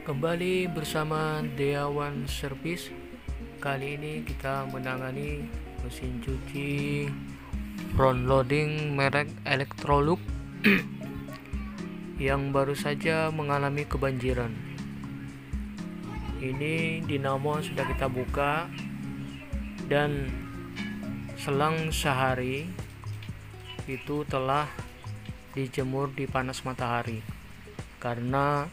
Kembali bersama Deawan Service. Kali ini kita menangani mesin cuci front loading merek Electrolux yang baru saja mengalami kebanjiran. Ini dinamo sudah kita buka dan selang sehari itu telah dijemur di panas matahari karena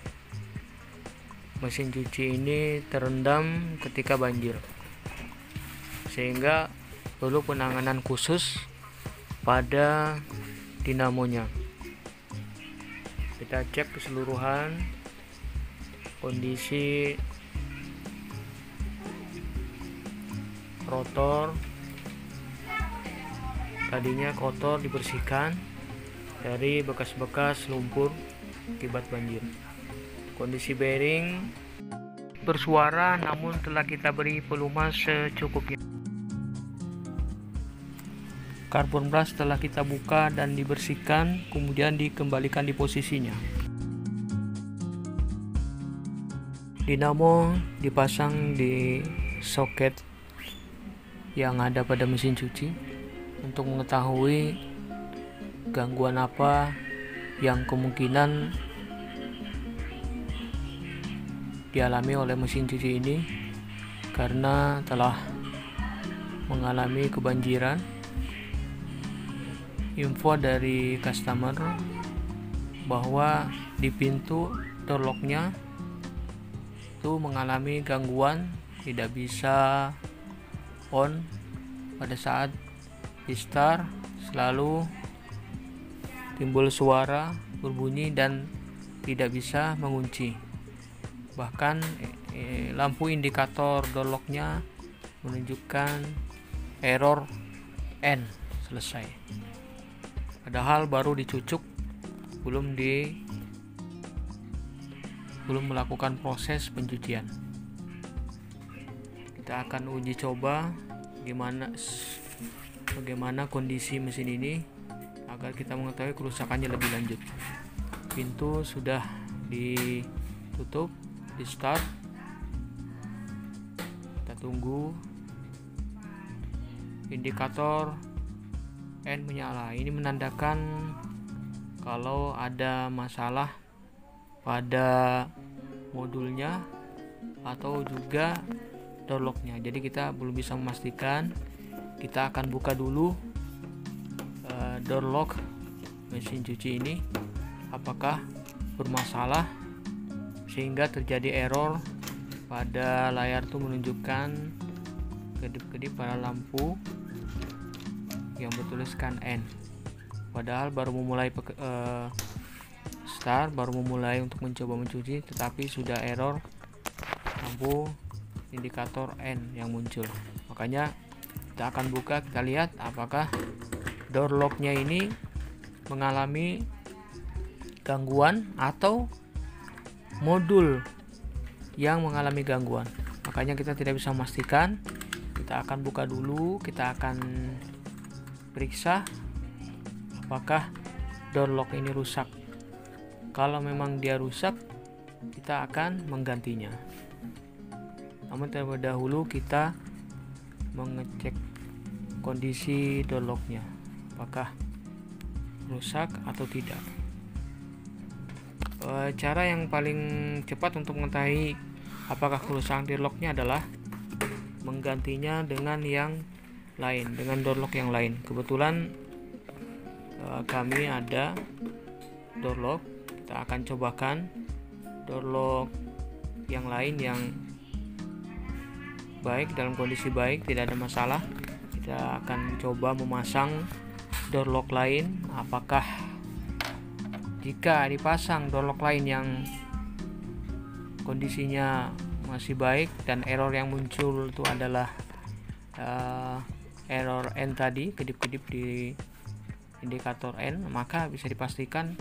mesin cuci ini terendam ketika banjir, sehingga perlu penanganan khusus pada dinamonya. Kita cek keseluruhan kondisi rotor, tadinya kotor, dibersihkan dari bekas-bekas lumpur akibat banjir. Kondisi bearing bersuara namun telah kita beri pelumas secukupnya. Karbon brush telah kita buka dan dibersihkan, kemudian dikembalikan di posisinya. Dinamo dipasang di soket yang ada pada mesin cuci untuk mengetahui gangguan apa yang kemungkinan dialami oleh mesin cuci ini karena telah mengalami kebanjiran. Info dari customer bahwa di pintu door lock-nya itu mengalami gangguan, tidak bisa on pada saat di start, selalu timbul suara berbunyi dan tidak bisa mengunci. Bahkan lampu indikator door lock-nya menunjukkan error N selesai, padahal baru dicucuk, belum melakukan proses pencucian. Kita akan uji coba bagaimana kondisi mesin ini agar kita mengetahui kerusakannya lebih lanjut. Pintu sudah ditutup, di start, kita tunggu indikator N menyala. Ini menandakan kalau ada masalah pada modulnya atau juga door lock-nya. Jadi kita belum bisa memastikan. Kita akan buka dulu door lock mesin cuci ini apakah bermasalah sehingga terjadi error pada layar itu menunjukkan kedip-kedip pada lampu yang bertuliskan N, padahal baru memulai start, baru memulai untuk mencoba mencuci, tetapi sudah error lampu indikator N yang muncul. Makanya kita akan buka, kita lihat apakah door lock-nya ini mengalami gangguan atau modul yang mengalami gangguan. Makanya kita tidak bisa memastikan. Kita akan buka dulu, kita akan periksa apakah door lock ini rusak. Kalau memang dia rusak, kita akan menggantinya. Namun terlebih dahulu kita mengecek kondisi door lock-nya, apakah rusak atau tidak. Cara yang paling cepat untuk mengetahui apakah kerusakan door lock-nya adalah menggantinya dengan yang lain, dengan door lock yang lain. Kebetulan kami ada door lock, kita akan cobakan door lock yang lain yang baik, dalam kondisi baik, tidak ada masalah. Kita akan coba memasang door lock lain, apakah jika dipasang door lock lain yang kondisinya masih baik dan error yang muncul itu adalah error N tadi, kedip-kedip di indikator N, maka bisa dipastikan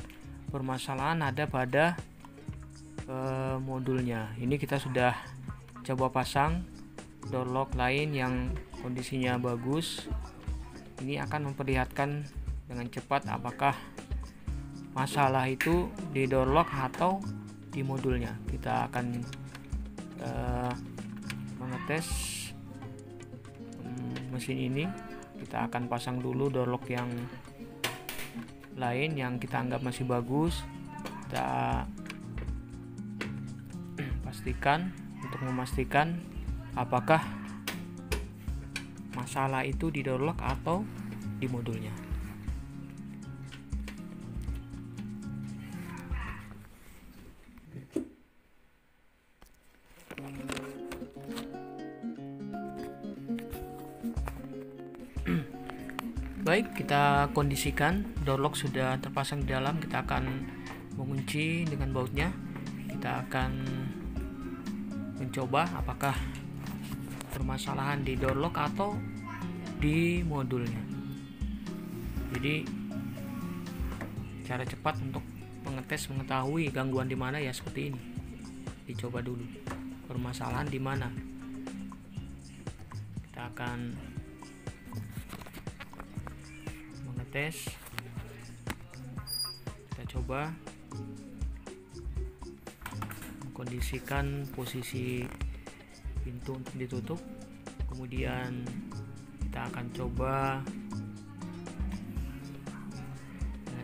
permasalahan ada pada modulnya. Ini kita sudah coba pasang door lock lain yang kondisinya bagus, ini akan memperlihatkan dengan cepat apakah masalah itu di door lock atau di modulnya. Kita akan mengetes mesin ini. Kita akan pasang dulu door lock yang lain yang kita anggap masih bagus. Kita pastikan untuk memastikan apakah masalah itu di door lock atau di modulnya. Baik, kita kondisikan door lock sudah terpasang di dalam. Kita akan mengunci dengan bautnya. Kita akan mencoba apakah permasalahan di door lock atau di modulnya. Jadi cara cepat untuk mengetahui gangguan di mana ya seperti ini. Dicoba dulu permasalahan di mana. Kita akan mengetes. Kita coba kondisikan posisi pintu untuk ditutup, kemudian kita akan coba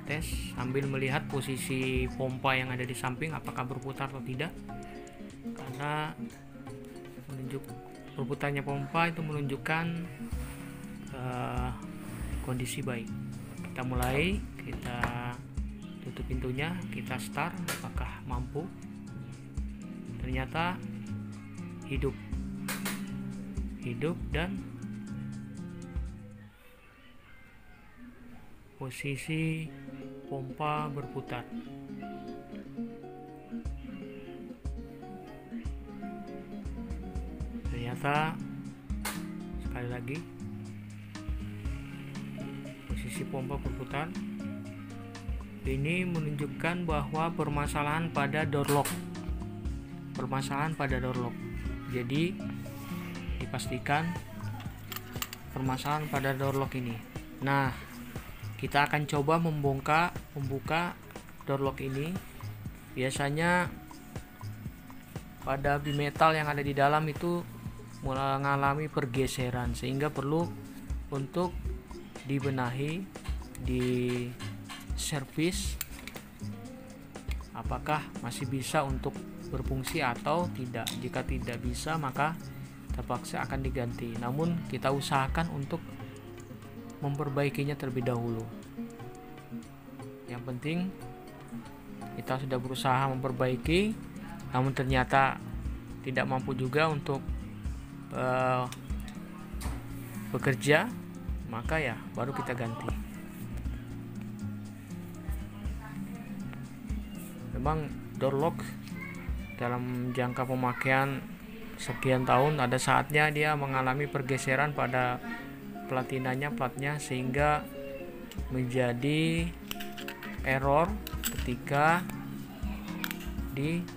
tes sambil melihat posisi pompa yang ada di samping apakah berputar atau tidak, karena berputarnya pompa itu menunjukkan kondisi baik. Kita mulai, kita tutup pintunya, kita start apakah mampu. Ternyata hidup dan posisi pompa berputar. Ternyata sekali lagi posisi pompa berputar. Ini menunjukkan bahwa permasalahan pada door lock. Jadi dipastikan permasalahan pada door lock ini. Nah, kita akan coba membuka door lock ini. Biasanya pada bimetal yang ada di dalam itu mengalami pergeseran sehingga perlu untuk dibenahi, di servis apakah masih bisa untuk berfungsi atau tidak. Jika tidak bisa maka terpaksa akan diganti. Namun kita usahakan untuk memperbaikinya terlebih dahulu. Yang penting kita sudah berusaha memperbaiki, namun ternyata tidak mampu juga untuk bekerja, maka ya baru kita ganti. Memang door lock dalam jangka pemakaian sekian tahun ada saatnya dia mengalami pergeseran pada platnya sehingga menjadi error ketika digunakan.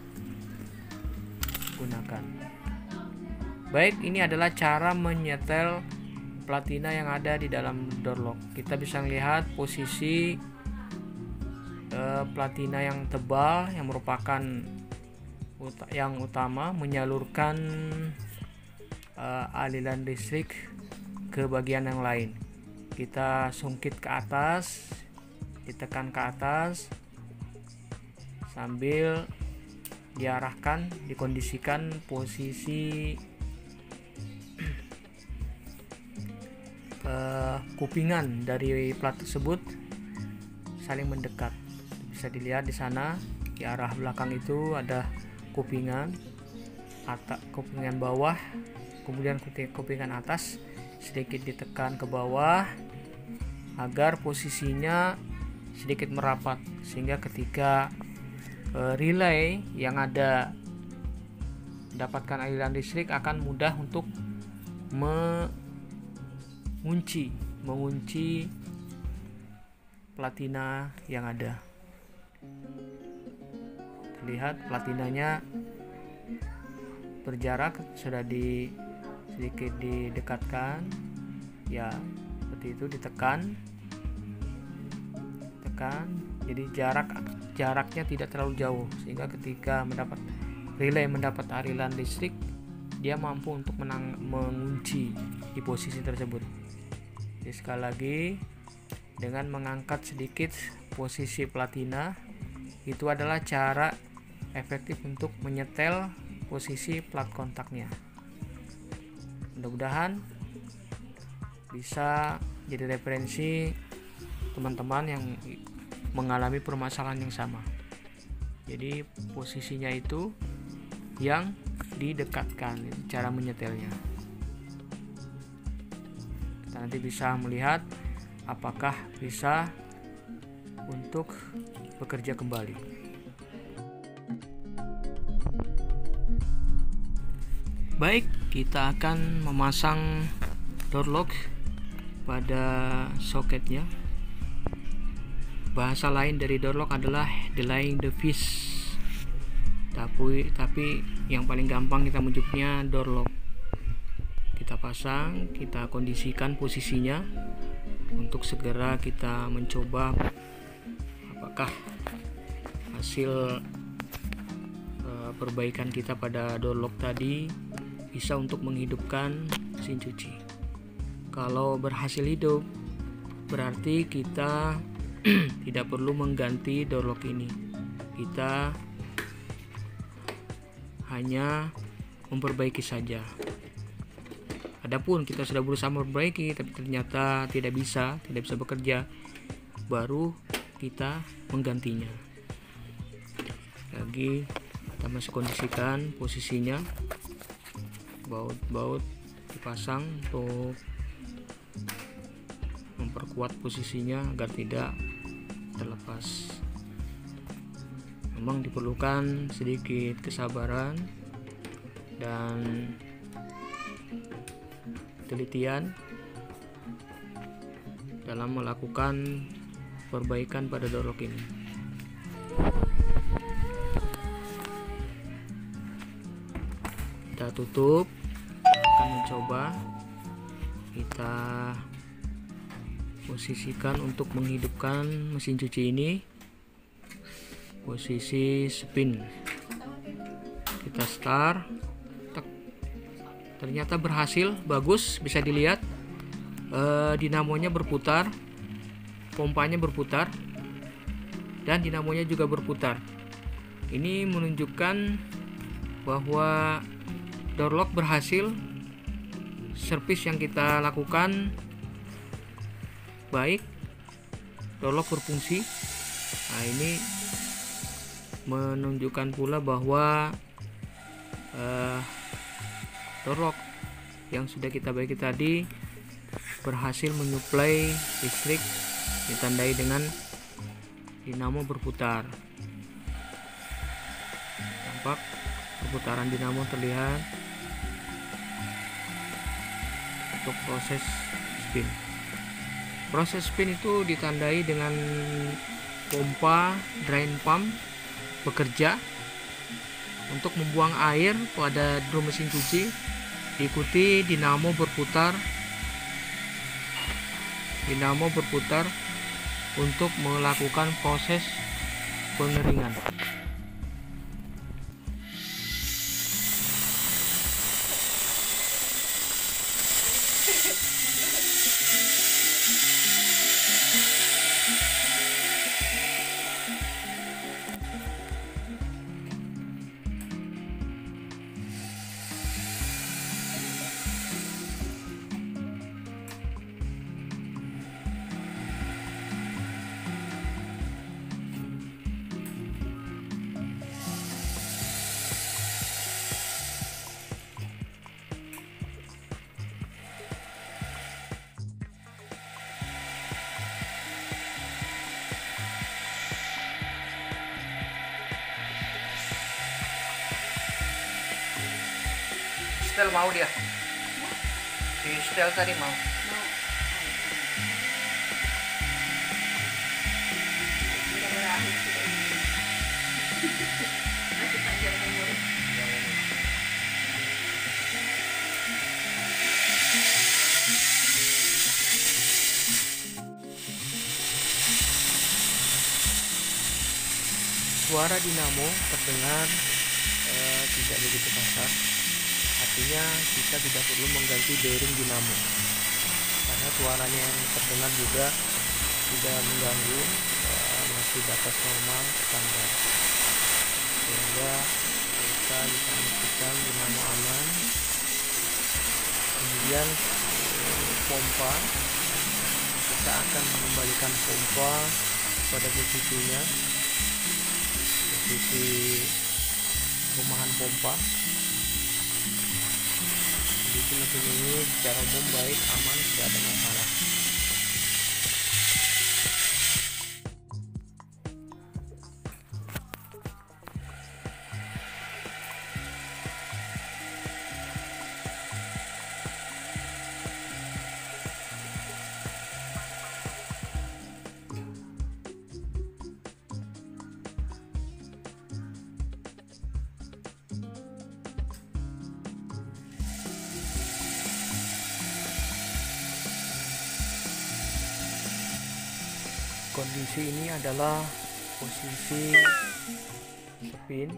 Baik, ini adalah cara menyetel platina yang ada di dalam door lock. Kita bisa melihat posisi platina yang tebal yang merupakan yang utama menyalurkan aliran listrik ke bagian yang lain. Kita sungkit ke atas, ditekan ke atas sambil diarahkan, dikondisikan posisi kupingan dari plat tersebut saling mendekat. Bisa dilihat di sana di arah belakang itu ada kupingan bawah, kemudian kupingan atas sedikit ditekan ke bawah agar posisinya sedikit merapat sehingga ketika relay yang ada mendapatkan aliran listrik akan mudah untuk mengunci platina yang ada. Terlihat platinanya berjarak, sudah sedikit didekatkan ya, seperti itu, ditekan, jadi jaraknya tidak terlalu jauh, sehingga ketika relay mendapat aliran listrik, dia mampu untuk mengunci di posisi tersebut. Jadi sekali lagi, dengan mengangkat sedikit posisi platina, itu adalah cara efektif untuk menyetel posisi plat kontaknya. Mudah-mudahan bisa jadi referensi teman-teman yang mengalami permasalahan yang sama. Jadi posisinya itu yang didekatkan, cara menyetelnya. Kita nanti bisa melihat apakah bisa untuk bekerja kembali. Baik, kita akan memasang door lock pada soketnya. Bahasa lain dari door lock adalah delaying device, tapi yang paling gampang kita menyebutnya door lock. Kita pasang, kita kondisikan posisinya untuk segera kita mencoba apakah hasil perbaikan kita pada door lock tadi bisa untuk menghidupkan mesin cuci. Kalau berhasil hidup, berarti kita tidak perlu mengganti door lock ini. Kita hanya memperbaiki saja. Adapun kita sudah berusaha memperbaiki tapi ternyata tidak bisa bekerja, baru kita menggantinya. Lagi kita masih kondisikan posisinya, baut-baut dipasang untuk memperkuat posisinya agar tidak terlepas. Memang diperlukan sedikit kesabaran dan telitian dalam melakukan perbaikan pada door lock ini. Kita tutup, akan mencoba kita posisikan untuk menghidupkan mesin cuci ini. Posisi spin, kita start. Ternyata berhasil, bagus, bisa dilihat dinamonya berputar, pompanya berputar, dan dinamonya juga berputar. Ini menunjukkan bahwa door lock berhasil, servis yang kita lakukan baik, door lock berfungsi. Nah, ini menunjukkan pula bahwa door lock yang sudah kita baiki tadi berhasil menyuplai listrik, ditandai dengan dinamo berputar. Tampak perputaran dinamo terlihat untuk proses spin. Proses spin itu ditandai dengan pompa drain pump bekerja untuk membuang air pada drum mesin cuci, diikuti dinamo berputar untuk melakukan proses pengeringan. Setel mau dia? Di setel tadi mau? Udah berakhir sudah ini. Masih panjang umur. suara dinamo terdengar tidak begitu kasar, artinya kita tidak perlu mengganti bearing dinamo karena suaranya yang terdengar juga tidak mengganggu, masih batas normal standar, sehingga kita bisa memastikan dinamo aman. Kemudian pompa, kita akan mengembalikan pompa pada posisinya, posisi rumahan pompa. Kondisi mesin ini secara umum baik, aman, tidak ada masalah. Kondisi ini adalah posisi spin,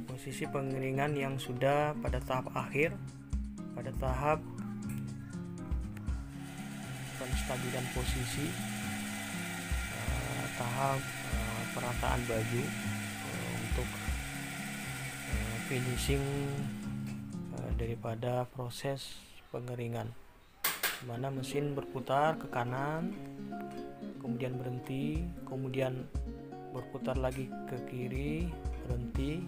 posisi pengeringan yang sudah pada tahap akhir, pada tahap penstabilan posisi, tahap perataan baju untuk finishing daripada proses pengeringan, dimana mesin berputar ke kanan, kemudian berhenti, kemudian berputar lagi ke kiri, berhenti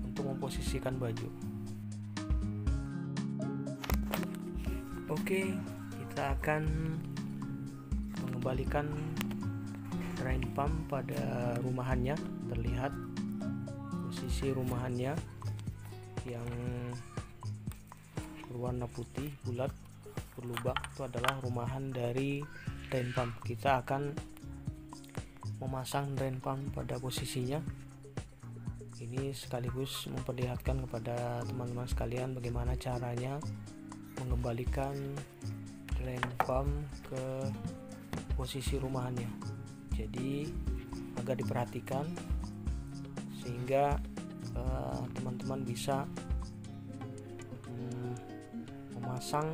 untuk memposisikan baju. Oke, kita akan mengembalikan drain pump pada rumahannya. Terlihat posisi rumahannya yang berwarna putih bulat berlubang, itu adalah rumahan dari drain pump. Kita akan memasang drain pump pada posisinya. Ini sekaligus memperlihatkan kepada teman-teman sekalian bagaimana caranya mengembalikan drain pump ke posisi rumahannya. Jadi agak diperhatikan sehingga teman-teman bisa memasang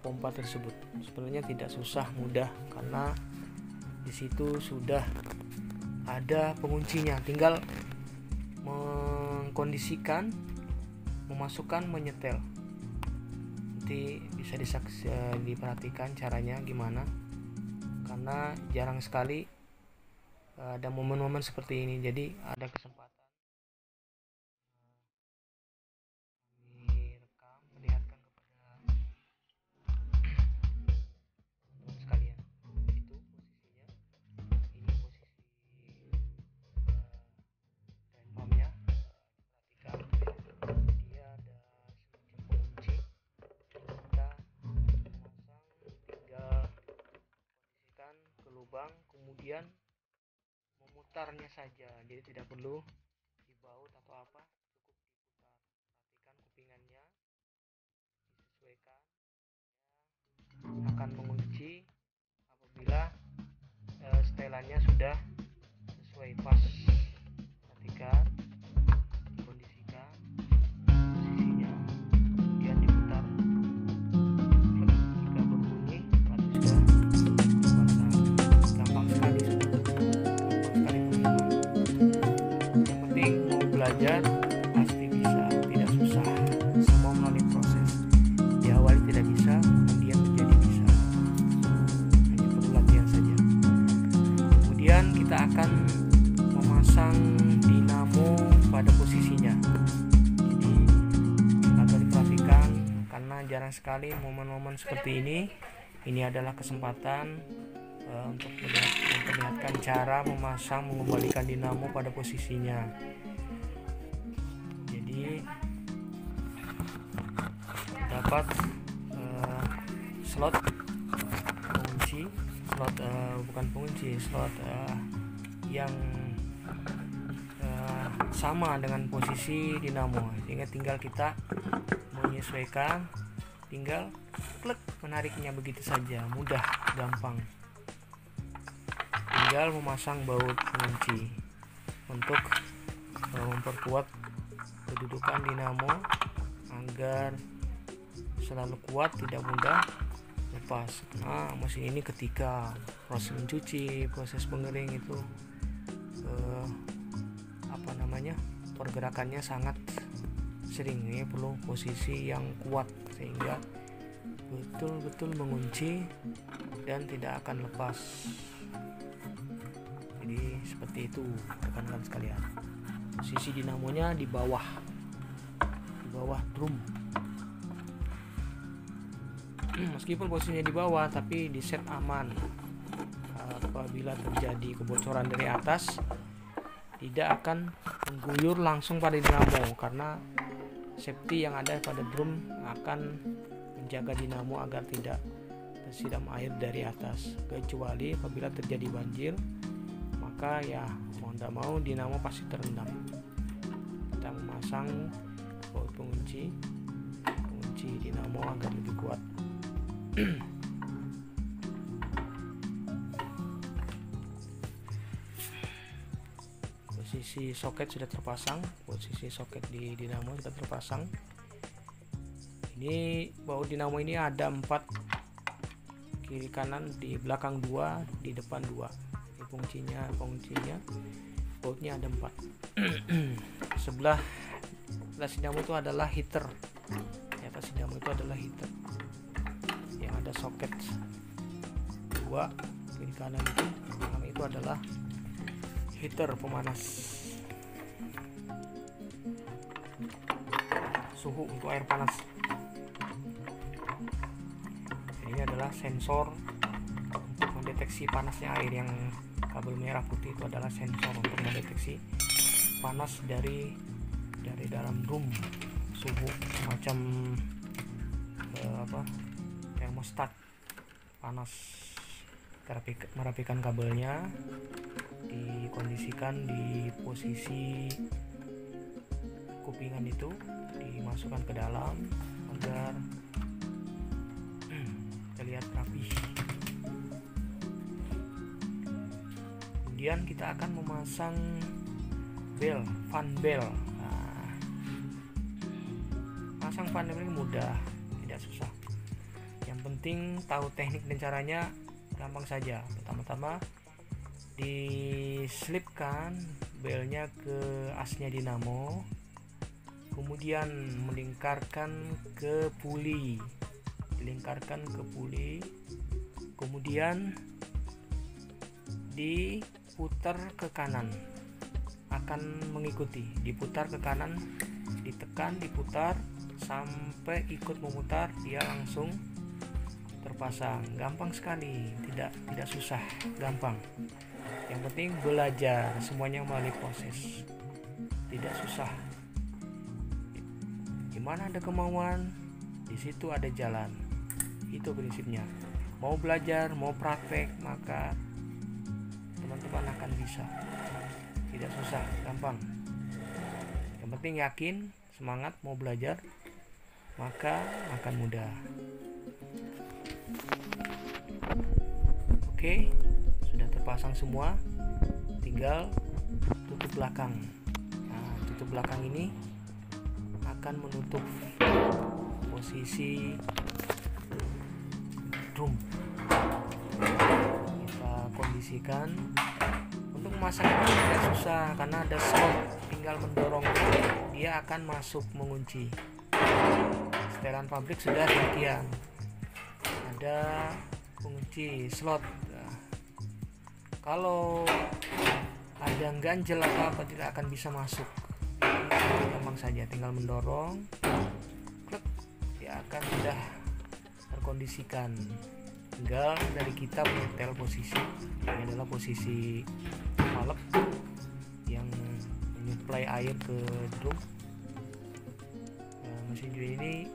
pompa tersebut. Sebenarnya tidak susah, mudah, karena di situ sudah ada penguncinya, tinggal mengkondisikan, memasukkan, menyetel. Nanti bisa diperhatikan caranya gimana, karena jarang sekali ada momen-momen seperti ini. Jadi ada kesempatan lubang, kemudian memutarnya saja, jadi tidak perlu dibaut atau apa, cukup diputar. Perhatikan kupingannya disesuaikan, akan mengunci apabila setelannya sudah sesuai pas. Perhatikan, kondisikan posisinya, kemudian diputar. Jika berbunyi berarti belajar pasti bisa, tidak susah, semua melalui proses. Di awal tidak bisa, kemudian menjadi bisa, hanya perlu latihan saja. Kemudian kita akan memasang dinamo pada posisinya. Jadi agak diperhatikan karena jarang sekali momen-momen seperti ini. Ini adalah kesempatan untuk memperlihatkan cara memasang, mengembalikan dinamo pada posisinya. Dapat slot pengunci, slot yang sama dengan posisi dinamo, sehingga tinggal kita menyesuaikan, tinggal klik menariknya, begitu saja, mudah, gampang. tinggal memasang baut pengunci untuk memperkuat kedudukan dinamo agar selalu kuat, tidak mudah lepas. Nah, mesin ini ketika proses mencuci, proses pengering itu pergerakannya sangat sering, ini perlu posisi yang kuat sehingga betul-betul mengunci dan tidak akan lepas. Jadi seperti itu rekan-rekan sekalian. Posisi dinamonya di bawah drum. Meskipun posisinya di bawah, tapi di set aman. Apabila terjadi kebocoran dari atas, tidak akan mengguyur langsung pada dinamo, karena safety yang ada pada drum akan menjaga dinamo agar tidak tersiram air dari atas. Kecuali apabila terjadi banjir, maka ya mau tidak mau dinamo pasti terendam. Kita memasang baut pengunci dinamo agar lebih kuat. Posisi soket sudah terpasang, posisi soket di dinamo sudah terpasang. Ini baut dinamo ini ada 4, kiri kanan, di belakang 2, di depan 2. Ini penguncinya bautnya ada 4. Sebelah atas dinamo itu adalah heater. Di atas dinamo itu adalah heater yang ada soket 2 kiri kanan itu adalah heater pemanas suhu untuk air panas. Ini adalah sensor untuk mendeteksi panasnya air. Yang kabel merah putih itu adalah sensor untuk mendeteksi panas dari dalam drum, suhu semacam termostat panas. Merapikan kabelnya, dikondisikan di posisi kupingan itu, dimasukkan ke dalam agar terlihat rapi. Kemudian kita akan memasang fan bell. Pasang fan bell ini mudah, tidak susah. Yang penting tahu teknik dan caranya, gampang saja. Pertama-tama diselipkan belnya ke asnya dinamo, kemudian melingkarkan ke puli, kemudian diputar ke kanan, akan mengikuti, diputar ke kanan, ditekan, diputar sampai ikut memutar, dia langsung terpasang. Gampang sekali, tidak susah, gampang. Yang penting belajar, semuanya melalui proses, tidak susah. Di mana ada kemauan, di situ ada jalan. Itu prinsipnya. Mau belajar, mau praktek, maka teman-teman akan bisa. Tidak susah, gampang. Yang penting yakin, semangat, mau belajar, maka akan mudah. Oke, sudah terpasang semua, tinggal tutup belakang. Nah, tutup belakang ini akan menutup posisi drum. Kita kondisikan. Untuk memasang ini tidak susah karena ada slot, tinggal mendorong, dia akan masuk mengunci. Setelan pabrik sudah demikian, ada pengunci slot. Kalau ada ganjel atau apa, tidak akan bisa masuk. Gampang saja, tinggal mendorong, klik, dia akan sudah terkondisikan. Tinggal dari kita menyetel posisi. Ini adalah posisi valve yang menyuplai air ke drum. Mesin Jui ini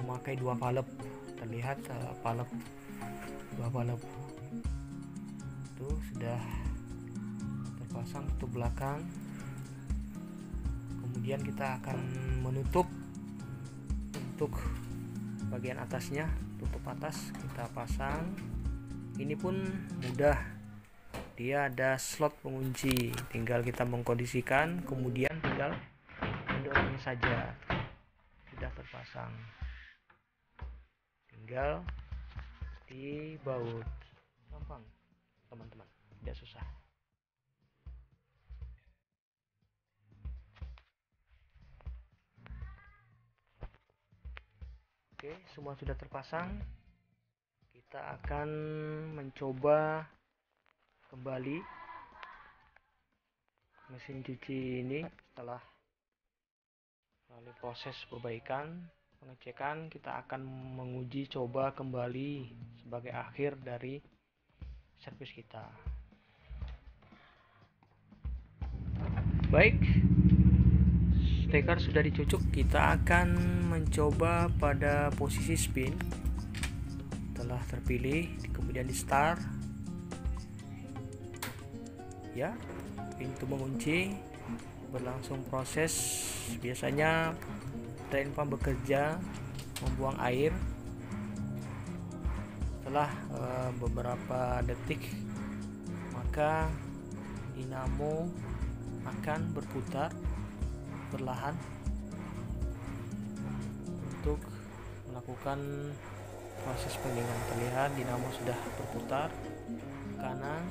memakai 2 valve. Terlihat valve, 2 valve. Itu sudah terpasang tutup belakang. Kemudian kita akan menutup untuk bagian atasnya, tutup atas kita pasang. Ini pun mudah, dia ada slot pengunci, tinggal kita mengkondisikan, kemudian tinggal mendorongnya saja. Sudah terpasang, tinggal dibaut, gampang teman-teman, tidak susah. Oke, semua sudah terpasang. Kita akan mencoba kembali mesin cuci ini setelah melalui proses perbaikan, pengecekan. Kita akan menguji coba kembali sebagai akhir dari servis kita. Baik, steker sudah dicucuk. Kita akan mencoba pada posisi spin. Setelah terpilih, kemudian di start, ya, pintu mengunci, berlangsung proses. Biasanya drain pump bekerja membuang air. Setelah beberapa detik, maka dinamo akan berputar perlahan untuk melakukan proses pendinginan. Terlihat dinamo sudah berputar ke kanan,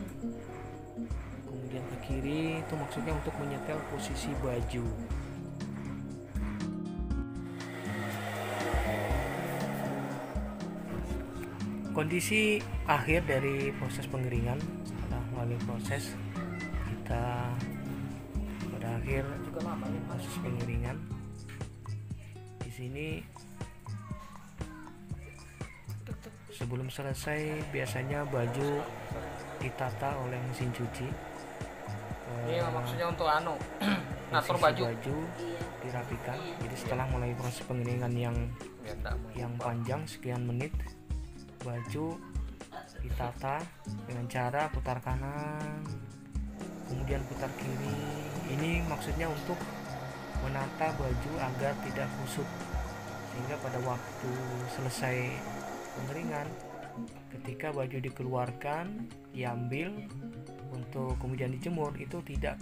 kemudian ke kiri. Itu maksudnya untuk menyetel posisi baju. Kondisi akhir dari proses pengeringan. Setelah melalui proses, kita pada akhir proses pengeringan. Di sini sebelum selesai biasanya baju ditata oleh mesin cuci. Ini maksudnya untuk ngatur baju dirapikan. Jadi setelah mulai proses pengeringan yang panjang sekian menit, baju ditata dengan cara putar kanan, kemudian putar kiri. Ini maksudnya untuk menata baju agar tidak kusut, sehingga pada waktu selesai pengeringan, ketika baju dikeluarkan, diambil untuk kemudian dijemur, itu tidak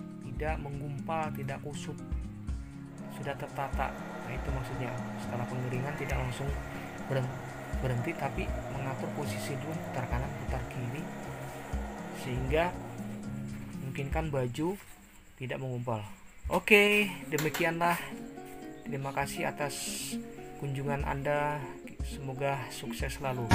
menggumpal, tidak kusut, sudah tertata. Nah, itu maksudnya setelah pengeringan tidak langsung berhenti, tapi mengatur posisi dulu, putar kanan, putar kiri, sehingga memungkinkan baju tidak mengumpal. Oke, demikianlah. Terima kasih atas kunjungan Anda. Semoga sukses selalu.